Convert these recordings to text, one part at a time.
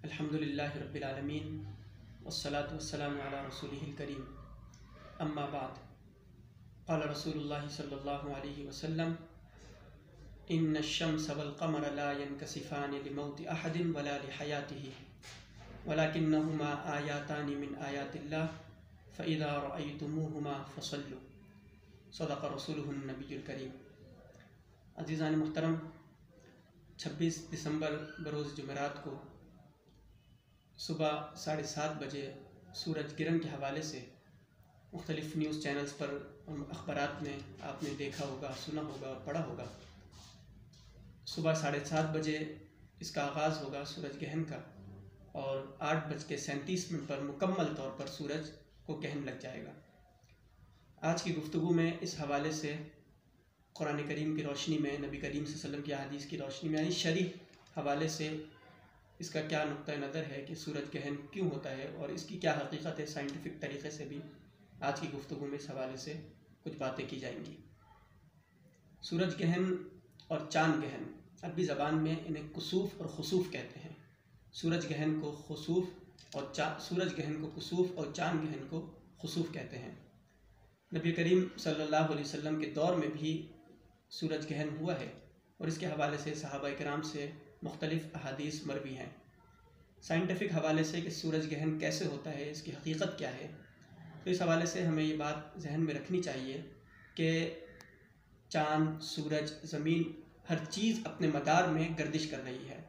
الحمدللہ رب العالمین والصلاة والسلام علی رسولہ الکریم اما بعد قال رسول اللہ صلی اللہ علیہ وسلم ان الشمس والقمر لا ينكسفان لموت احد ولا لحیاته ولكنهما آیاتان من آیات اللہ فإذا رأیتموہما فصلوا صدق رسولہ النبی الکریم۔ عزیزان محترم، 26 دسمبر بروز جمعرات کو صبح 7:30 بجے سورج گرہن کے حوالے سے مختلف نیوز چینلز پر اور اخبارات میں آپ نے دیکھا ہوگا، سنا ہوگا اور پڑھا ہوگا۔ صبح 7:30 بجے اس کا آغاز ہوگا سورج گرہن کا، اور 8:37 پر مکمل طور پر سورج کو گرہن لگ جائے گا۔ آج کی گفتگو میں اس حوالے سے قرآن کریم کی روشنی میں، نبی کریم صلی اللہ علیہ وسلم کی احادیث کی روشنی میں، یعنی شرعی حوالے سے اس کا کیا نقطہ نظر ہے کہ سورج گرہن کیوں ہوتا ہے اور اس کی کیا حقیقت ہے، سائنٹیفک طریقے سے بھی آج کی گفتگو میں اس حوالے سے کچھ باتیں کی جائیں گی۔ سورج گرہن اور چاند گرہن، عربی زبان میں انہیں کسوف اور خسوف کہتے ہیں۔ سورج گرہن کو خسوف اور سورج گرہن کو کسوف اور چاند گرہن کو خسوف کہتے ہیں۔ نبی کریم صلی اللہ علیہ وسلم کے دور میں بھی سورج گرہن ہوا ہے، اور اس کے حوالے سے صحابہ کرام سے مختلف احادیث مروی ہیں۔ سائنٹیفک حوالے سے کہ سورج گرہن کیسے ہوتا ہے، اس کی حقیقت کیا ہے، تو اس حوالے سے ہمیں یہ بات ذہن میں رکھنی چاہیے کہ چاند، سورج، زمین، ہر چیز اپنے مدار میں گردش کر رہی ہے۔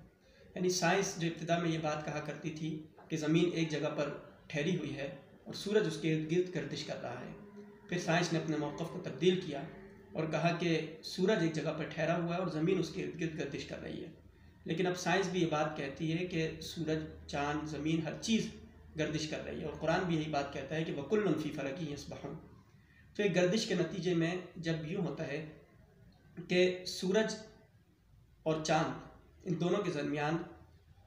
یعنی سائنس جو ابتدا میں یہ بات کہا کرتی تھی کہ زمین ایک جگہ پر ٹھہری ہوئی ہے اور سورج اس کے ارد گرد گردش کر رہا ہے، پھر سائنس نے اپنے موقف کو تبدیل کیا اور کہا کہ سورج ایک جگہ پر ٹھہرا ہوا ہے اور زمین اس کے ارد گرد گردش کر رہی ہے۔ لیکن اب سائنس بھی یہ بات کہتی ہے کہ سورج، چاند، زمین، ہر چیز گردش کر رہی ہے، اور قرآن بھی یہی بات کہتا ہے کہ وَكُلٌّ فِي فَلَكٍ يَسْبَحُونَ۔ تو ایک گردش کے نتیجے میں جب یوں ہوتا ہے کہ سورج اور چاند، ان دونوں کے درمیان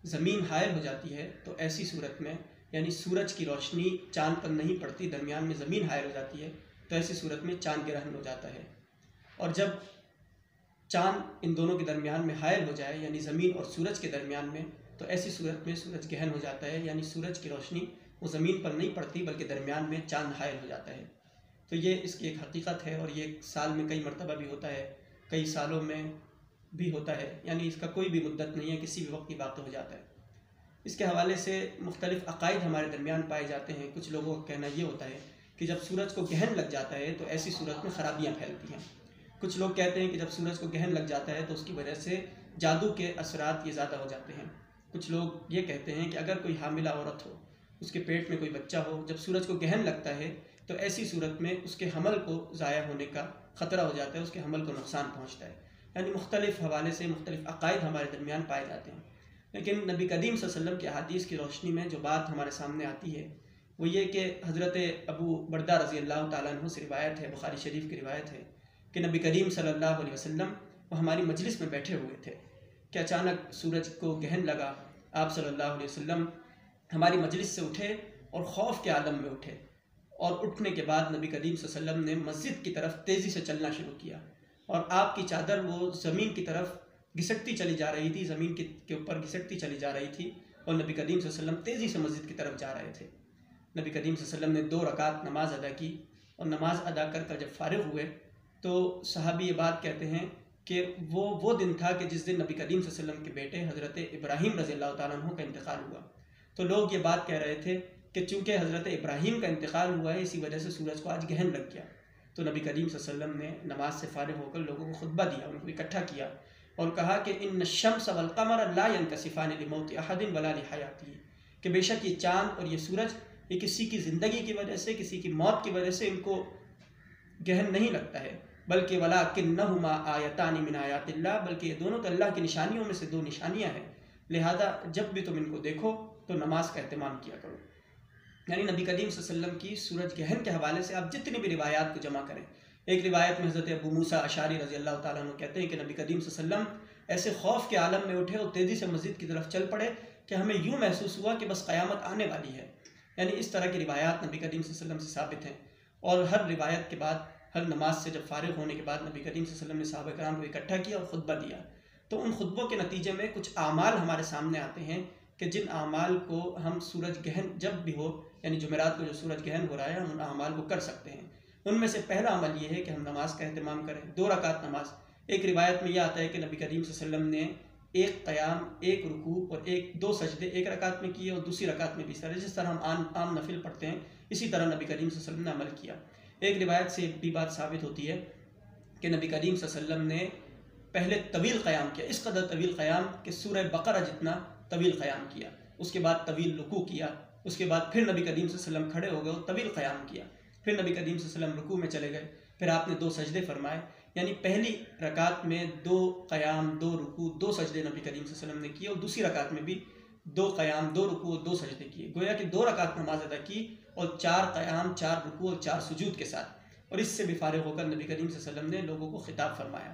زمین حائل ہو جاتی ہے، تو ایسی صورت میں، یعنی سورج کی روشنی چاند پر نہیں پڑتی، درمیان میں زمین حائل ہو جاتی ہے، تو ایسی صورت میں چاند گرہن ہو جاتا ہے۔ اور جب چاند ان دونوں کے درمیان میں حائل ہو جائے، یعنی زمین اور سورج کے درمیان میں، تو ایسی صورت میں سورج گرہن ہو جاتا ہے، یعنی سورج کی روشنی وہ زمین پر نہیں پڑتی بلکہ درمیان میں چاند حائل ہو جاتا ہے۔ تو یہ اس کی ایک حقیقت ہے، اور یہ سال میں کئی مرتبہ بھی ہوتا ہے، کئی سالوں میں بھی ہوتا ہے، یعنی اس کا کوئی بھی مدت نہیں ہے، کسی بھی وقت یہ واقع ہو جاتا ہے۔ اس کے حوالے سے مختلف عقائد ہمارے درمیان پائے جاتے ہیں۔ کچھ لوگوں کا کہنا یہ ہوتا ہے کہ جب سورج کو گرہن لگ جاتا ہے تو ایسی صورت میں خرابیاں پھیلتی ہیں۔ کچھ لوگ کہتے ہیں کہ جب سورج کو گرہن لگ جاتا ہے تو اس کی وجہ سے جادو کے اثرات یہ زیادہ ہو جاتے ہیں۔ کچھ لوگ یہ کہتے ہیں کہ اگر کوئی حاملہ عورت ہو، اس کے پیٹ میں کوئی بچہ ہو، جب سورج کو گرہن لگتا ہے تو ایسی صورت میں اس کے حمل کو ضائع ہونے کا خطرہ ہو جاتا ہے، اس کے حمل کو نقصان پہنچتا ہے۔ یعنی مختلف حوالے سے مختلف عقائد ہمارے درمیان پائے جاتے ہیں۔ لیکن نبی کریم صلی اللہ علیہ وسلم کی احادیث کی روشنی میں جو بات ہمارے سامنے آتی ہے وہ یہ کہ حضرت ابو بردہ رضی اللہ تعالیٰ عنہ سے روایت ہے، بخاری شریف کی روایت ہے کہ نبی کریم صلی اللہ علیہ وسلم وہ ہماری مجلس میں بیٹھے ہوئے تھے کہ اچانک سورج کو گرہن لگا۔ آپ صلی اللہ علیہ وسلم ہماری مجلس سے اٹھے اور خوف کے عالم میں اٹھے، اور اٹھنے کے بعد نبی کریم صلی اللہ علیہ وسلم نے مسجد کی طرف تیزی سے چلنا شروع کیا، اور آپ کی چادر وہ زمین کی طرف گھسٹتی چلی جا رہی تھی، زمین کے اوپر گھسٹتی چلی جا رہی تھی، اور نبی کریم صلی اللہ علیہ وسلم تیزی سے مسجد کی طرف جا رہے تھے۔ نبی کریم صلی اللہ علیہ وسلم نے 2 رکعت نماز ادا کی، اور نماز ادا کر جب فارغ ہوئے تو صحابی یہ بات کہتے ہیں کہ وہ دن تھا کہ جس دن نبی کریم صلی اللہ علیہ وسلم کے بیٹے حضرت ابراہیم رضی اللہ تعالیٰ عنہ کا انتقال ہوا۔ تو لوگ یہ بات کہہ رہے تھے کہ چونکہ حضرت ابراہیم کا انتقال ہوا ہے، اسی وجہ سے سورج کو آج گرہن لگ گیا۔ تو نبی کریم صلی اللہ علیہ وسلم نے نماز سے فارغ ہو کر لوگوں کو خطبہ دیا، ان کو اکٹھا کیا اور کہا کہ ان الشمس والقمر لا ينكسفان لموت احد ولا لحیاته، کہ بے شک یہ چاند اور یہ سورج یہ کسی کی زندگی کی وجہ سے، کسی کی موت کی وجہ سے ان کو گرہن نہیں لگتا ہے، بلکہ وَلَكِنَّهُمَا آیَتَانِ مِنْ آیَاتِ اللَّهِ، بلکہ یہ دونوں تو اللہ کی نشانیوں میں سے 2 نشانیاں ہیں، لہذا جب بھی تم ان کو دیکھو تو نماز کا اہتمام کیا کرو۔ یعنی نبی کریم صلی اللہ علیہ وسلم کی سورج گرہن کے حوالے سے آپ جتنی بھی روایات کو جمع کریں، ایک روایت میں حضرت ابو موسیٰ اشعری رضی اللہ تعالیٰ عنہ کہتے ہیں کہ نبی کریم صلی اللہ علیہ وسلم ایسے خوف کے عالم میں اٹھے اور تیزی سے مسجد کی طرف چل پڑے کہ ہمیں یوں محسوس ہوا کہ بس قیامت آنے والی ہے۔ یعنی اس طرح کی روایات نبی کریم صلی اللہ علیہ وسلم سے ثابت ہیں، اور ہر روایت کے بعد، ہر نماز سے جب فارغ ہونے کے بعد نبی کریم صلی اللہ علیہ وسلم نے صحابہ کرام کو اکٹھا کیا اور خطبہ دیا۔ تو ان خطبوں کے نتیجے میں کچھ اعمال ہمارے سامنے آتے ہیں کہ جن اعمال کو ہم سورج گہن جب بھی ہو، یعنی جمعرات کو جو سورج گہن ہو رہا ہے، ہم ان اعمال کو کر سکتے ہیں۔ ان میں سے پہلا عمل یہ ہے کہ ہم نماز کا اہتمام کریں، 2 رکعت نماز۔ ایک روایت میں یہ آتا ہے کہ نبی کریم صلی اللہ علیہ وسلم نے ایک قیام، ایک رکوع اور 2 سجدے ایک رکعت میں کیے، اور دوسری رکعت میں بھی اس طرح، جس طرح ہم عام نفل پڑھتے ہیں اسی طرح نبی کریم صلی اللہ علیہ وسلم نے عمل کیا۔ ایک روایت سے بھی بات ثابت ہوتی ہے کہ نبی کریم صلی اللہ علیہ وسلم نے پہلے طویل قیام کیا، اس قدر طویل قیام کہ سورہ بقرہ جتنا طویل قیام کیا، اس کے بعد طویل رکوع کیا، اس کے بعد پھر نبی کریم صلی اللہ علیہ وسلم کھڑے ہو گئے اور طویل قیام کیا، پھر نبی کریم صلی اللہ علیہ وسلم رکوع میں چلے گئے، پھر آپ نے 2 سجدے فرمائے، یعنی پہلی رکعت میں 2 قیام، 2 رکوع، 2 سجدے نبی کریم صلی اللہ علیہ وسلم نے کیے، اور دوسری رکعت میں بھی 2 قیام، 2 رکوع اور 2 سجدے کیے، گویا کہ 2 رکعت نماز ادا کی، اور 4 قیام، 4 رکوع اور 4 سجود کے ساتھ، اور اس سے بھی فارغ ہو کر نبی کریم صلی اللہ علیہ وسلم نے لوگوں کو خطاب فرمایا۔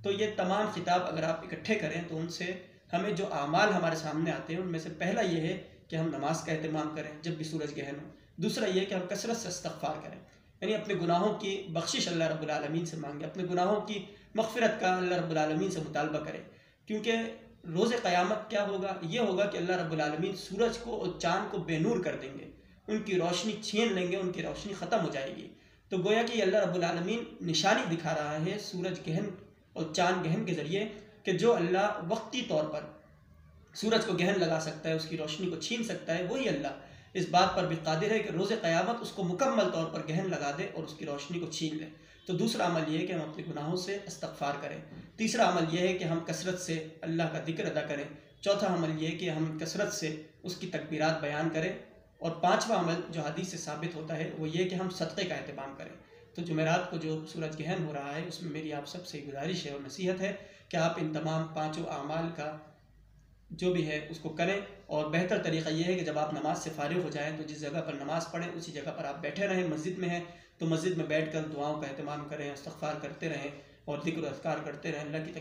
تو یہ تمام خطاب اگر آپ اکٹھے کریں تو ان سے ہمیں جو اعمال ہمارے سامنے آتے ہیں ان میں سے پہلا یہ ہے کہ ہم نماز کا اہتمام کریں جب بھی سورج گہن ہو، دوسرا یہ کہ ہم کثرت سے استغفار کریں، یعنی اپنے گناہوں کی بخشش اللہ رب العالمین سے مانگیں، اپنے گناہوں کی مغفرت کا اللہ رب العالمین سے مطالبہ کریں، کیونکہ روز قیامت کیا ہوگا؟ یہ ہوگا کہ اللہ رب العالمین سورج کو اور چاند کو بے نور کر دیں گے، ان کی روشنی چھین لیں گے، ان کی روشنی ختم ہو جائے گی۔ تو گویا کہ اللہ رب العالمین نشانی دکھا رہا ہے سورج گہن اور چاند گہن کے ذریعے کہ جو اللہ وقتی طور پر سورج کو گہن لگا سکتا ہے، اس کی روشنی کو چھین سکتا ہے، وہی اللہ اس بات پر بھی قادر ہے کہ روز قیامت اس کو مکمل طور پر گہن لگا دے اور اس کی روشنی کو چھین لے۔ تو دوسرا عمل یہ ہے کہ ہم اپنے گناہوں سے استغفار کریں، تیسرا عمل یہ ہے کہ ہم کثرت سے اللہ کا ذکر ادا کریں، چوتھا عمل یہ ہے کہ ہم کثرت سے اس کی تکبیرات بیان کریں، اور پانچواں عمل جو حدیث سے ثابت ہوتا ہے وہ یہ کہ ہم صدقے کا اہتمام کریں۔ تو جمعرات کو جو سورج گہن ہو رہا ہے اس میں میری آپ سب سے گزارش ہے اور نصیحت ہے کہ آپ ان تمام 5 اعمال کا جو بھی ہے اس کو کریں، اور بہتر طریقہ یہ ہے کہ جب آپ نماز سے فارغ ہو جائیں تو جس جگہ پر نماز پڑھیں اسی جگہ پر آپ بیٹھے رہیں، مسجد میں ہیں تو مسجد میں بیٹھ کر دعاؤں کا اہتمام کریں، استغفار کرتے رہیں اور ذکر و اذکار کرتے رہیں، اللہ کی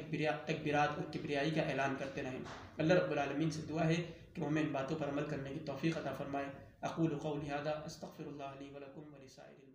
تکبیرات اور کبریائی کا اعلان کرتے رہیں۔ اللہ رب العالمین سے دعا ہے کہ وہ ہمیں ان باتوں پر عمل کرنے کی توفیق عطا فرمائے۔ اقول قولی ھذا استغفر اللہ لی ولکم ولسائر